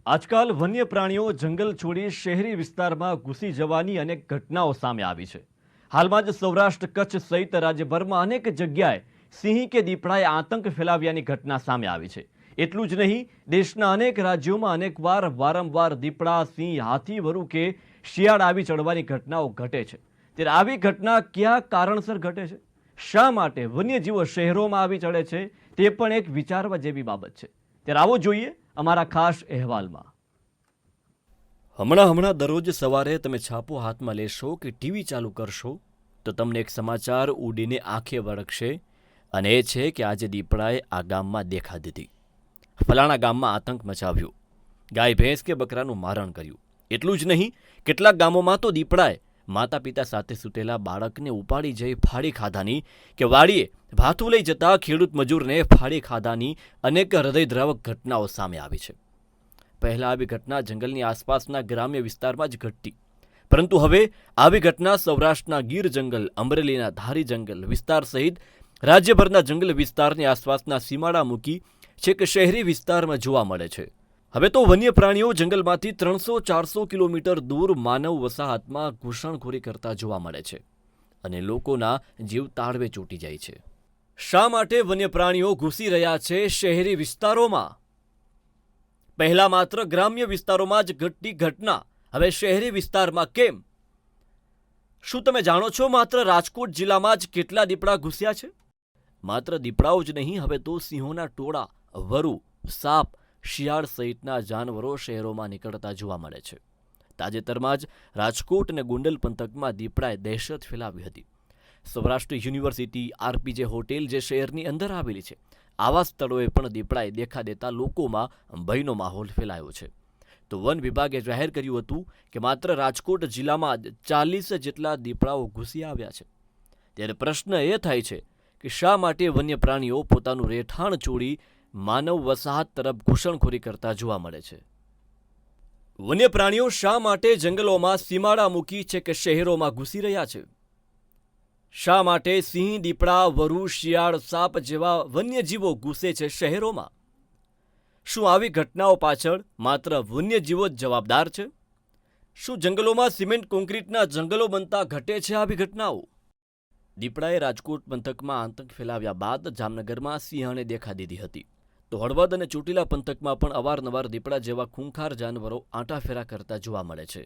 આજકાલ વન્ય પ્રાણીઓ જંગલ છોડી શહેરી વિસ્તારમાં ઘૂસી જવાની અનેક ઘટનાઓ સામે આવી છે. હાલમાં જ સૌરાષ્ટ્ર, કચ્છ સહિત રાજ્યભરમાં અનેક જગ્યાએ સિંહ કે દીપડાએ આતંક ફેલાવ્યાની ઘટના સામે આવી છે. એટલું જ નહીં, દેશના અનેક રાજ્યોમાં અનેકવાર વારંવાર દીપડા, સિંહ, હાથી, વરુ કે શિયાળ આવી ચડવાની ઘટનાઓ ઘટે છે. ત્યારે આવી ઘટના કયા કારણસર ઘટે છે? શા માટે વન્યજીવો શહેરોમાં આવી ચડે છે? તે પણ એક વિચારવા જેવી બાબત છે. ત્યારે આવો જોઈએ અમારા ખાસ અહેવાલમાં. હમણાં દરરોજ સવારે તમે છાપો હાથમાં લેશો કે ટીવી ચાલુ કરશો તો તમને એક સમાચાર ઉડીને આંખે વળગશે, અને એ છે કે આજે દીપડાએ આ ગામમાં દેખા દીધી, ફલાણા ગામમાં આતંક મચાવ્યો, ગાય ભેંસ કે બકરાનું મારણ કર્યું. એટલું જ નહીં, કેટલાક ગામોમાં તો દીપડાએ માતા પિતા સાથે સૂતેલા બાળકને ઉપાડી જઈ ફાડી ખાધાની કે વાડીએ ભાથું લઈ જતા ખેડૂત મજૂરને ફાડી ખાધાની અનેક હૃદયદ્રાવક ઘટનાઓ સામે આવી છે. પહેલા આવી ઘટના જંગલની આસપાસના ગ્રામ્ય વિસ્તારમાં જ ઘટતી, પરંતુ હવે આવી ઘટના સૌરાષ્ટ્રના ગીર જંગલ, અમરેલીના ધારી જંગલ વિસ્તાર સહિત રાજ્યભરના જંગલ વિસ્તારની આસપાસના સીમાડા મૂકી છેક શહેરી વિસ્તારમાં જોવા મળે છે. હવે તો વન્ય પ્રાણીઓ જંગલમાંથી 300-400 કિલોમીટર દૂર માનવ વસાહતમાં ઘૂસણખોરી કરતા જોવા મળે છે અને લોકોના જીવ તાળવે ચોંટી જાય છે. શા માટે વન્ય પ્રાણીઓ ઘૂસી રહ્યા છે શહેરી વિસ્તારોમાં? પહેલા માત્ર ગ્રામ્ય વિસ્તારોમાં જ ઘટતી ઘટના હવે શહેરી વિસ્તારમાં કેમ? શું તમે જાણો છો માત્ર રાજકોટ જિલ્લામાં જ કેટલા દીપડા ઘૂસ્યા છે? માત્ર દીપડાઓ જ નહીં, હવે તો સિંહોના ટોળા, વરુ, સાપ, શિયાળ સહિતના જાનવરો શહેરોમાં નીકળતા જોવા મળે છે. તાજેતરમાં જ રાજકોટ અને ગોંડલ પંથકમાં દીપડાએ દહેશત ફેલાવી હતી. સૌરાષ્ટ્ર યુનિવર્સિટી, આરપીજે હોટેલ જે શહેરની અંદર આવેલી છે, આવા સ્થળોએ પણ દીપડાએ દેખા દેતા લોકોમાં ભયનો માહોલ ફેલાયો છે. તો વન વિભાગે જાહેર કર્યું હતું કે માત્ર રાજકોટ જિલ્લામાં જ 40 જેટલા દીપડાઓ ઘૂસી આવ્યા છે. ત્યારે પ્રશ્ન એ થાય છે કે શા માટે વન્ય પ્રાણીઓ પોતાનું રહેઠાણ છોડી માનવ વસાહત તરફ ઘૂસણખોરી કરતા જોવા મળે છે? વન્ય પ્રાણીઓ શા માટે જંગલોમાં સીમાડા મૂકી છે કે શહેરોમાં ઘૂસી રહ્યા છે? શા માટે સિંહ, દીપડા, વરુ, શિયાળ, સાપ જેવા વન્યજીવો ઘૂસે છે શહેરોમાં? શું આવી ઘટનાઓ પાછળ માત્ર વન્યજીવો જ જવાબદાર છે? શું જંગલોમાં સિમેન્ટ કોન્ક્રીટના જંગલો બનતા ઘટે છે આવી ઘટનાઓ? દીપડાએ રાજકોટ પંથકમાં આતંક ફેલાવ્યા બાદ જામનગરમાં સિંહણે દેખા દીધી હતી. તો હળવદ અને ચોટીલા પંથકમાં પણ અવારનવાર દીપડા જેવા ખૂંખાર જાનવરો આંટાફેરા કરતા જોવા મળે છે.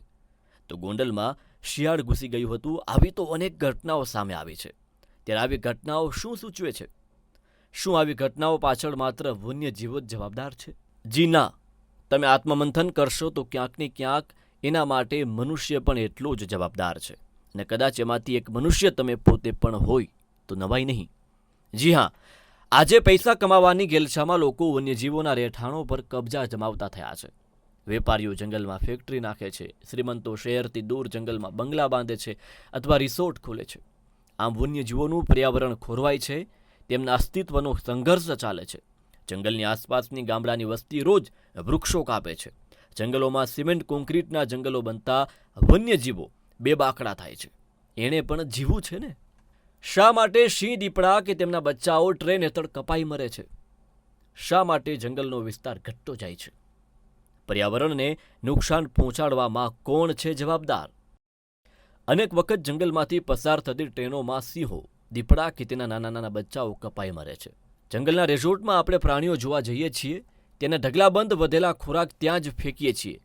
તો ગોંડલમાં શિયાળ ઘૂસી ગયું હતું. આવી તો અનેક ઘટનાઓ સામે આવી છે. ત્યારે આવી ઘટનાઓ શું સૂચવે છે? શું આવી ઘટનાઓ પાછળ માત્ર વન્યજીવો જ જવાબદાર છે? જી ના. તમે આત્મમંથન કરશો તો ક્યાંક ને ક્યાંક એના માટે મનુષ્ય પણ એટલો જ જવાબદાર છે, અને કદાચ એમાંથી એક મનુષ્ય તમે પોતે પણ હોય તો નવાઈ નહીં. જી હા, આજે પૈસા કમાવાની ગેલછામાં લોકો વન્યજીવોના રહેઠાણો પર કબજા જમાવતા થયા છે. વેપારીઓ જંગલમાં ફેક્ટરી નાખે છે, શ્રીમંતો શહેરથી દૂર જંગલમાં બંગલા બાંધે છે અથવા રિસોર્ટ ખોલે છે. આમ વન્યજીવોનું પર્યાવરણ ખોરવાય છે, તેમના અસ્તિત્વનો સંઘર્ષ ચાલે છે. જંગલની આસપાસની ગામડાની વસ્તી રોજ વૃક્ષો કાપે છે. જંગલોમાં સિમેન્ટ કોન્ક્રીટના જંગલો બનતા વન્યજીવો બેબાકડા થાય છે. એણે પણ જીવવું છે ને? શા માટે સિંહ, દીપડા કે તેમના બચ્ચાઓ ટ્રેન હેઠળ કપાઈ મરે છે? શા માટે જંગલનો વિસ્તાર ઘટતો જાય છે? પર્યાવરણને નુકસાન પહોંચાડવામાં કોણ છે જવાબદાર? અનેક વખત જંગલમાંથી પસાર થતી ટ્રેનોમાં સિંહો, દીપડા કે તેના નાના નાના બચ્ચાઓ કપાઈ મરે છે. જંગલના રિસોર્ટમાં આપણે પ્રાણીઓ જોવા જઈએ છીએ, તેના ઢગલાબંધ વધેલા ખોરાક ત્યાં જ ફેંકીએ છીએ.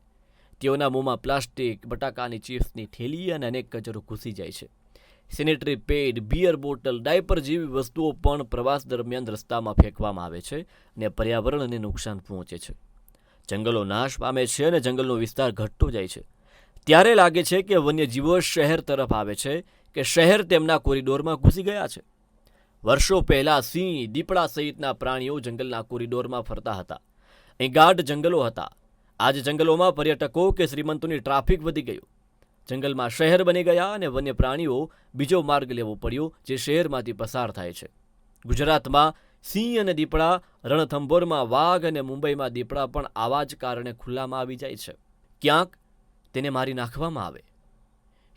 તેઓના મોંમાં પ્લાસ્ટિક, બટાકાની ચિપ્સની થેલી અને અનેક કચરો ઘૂસી જાય છે. Sanitary pad, beer bottle, diaper જેવી વસ્તુઓ પણ પ્રવાસ દરમિયાન રસ્તામાં ફેંકવામાં આવે છે અને પર્યાવરણને નુકસાન પહોંચે છે. જંગલો નાશ પામે છે અને જંગલનો વિસ્તાર ઘટતો જાય છે. ત્યારે લાગે છે કે વન્યજીવો શહેર તરફ આવે છે કે શહેર તેમના કોરિડોરમાં ઘૂસી ગયા છે. વર્ષો પહેલા સિંહ, દીપડા સહિતના પ્રાણીઓ જંગલના કોરિડોરમાં ફરતા હતા. અહીં ગાઢ જંગલો હતા. આજે જંગલોમાં પર્યટકો કે શ્રીમંતોની ટ્રાફિક વધી ગયું. જંગલમાં શહેર બની ગયા અને વન્ય પ્રાણીઓ બીજો માર્ગ લેવો પડ્યો જે શહેરમાંથી પસાર થાય છે. ગુજરાતમાં સિંહ અને દીપડા, રણથંભોરમાં વાઘ અને મુંબઈમાં દીપડા પણ આવા જ કારણે ખુલ્લામાં આવી જાય છે. ક્યાંક તેને મારી નાખવામાં આવે,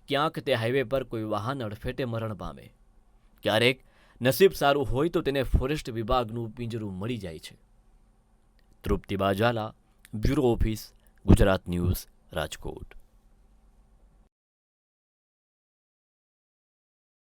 ક્યાંક તે હાઈવે પર કોઈ વાહન અડફેટે મરણ પામે, ક્યારેક નસીબ સારું હોય તો તેને ફોરેસ્ટ વિભાગનું પિંજરું મળી જાય છે. Trupti Bajala, bureau office, Gujarat news, Rajkot.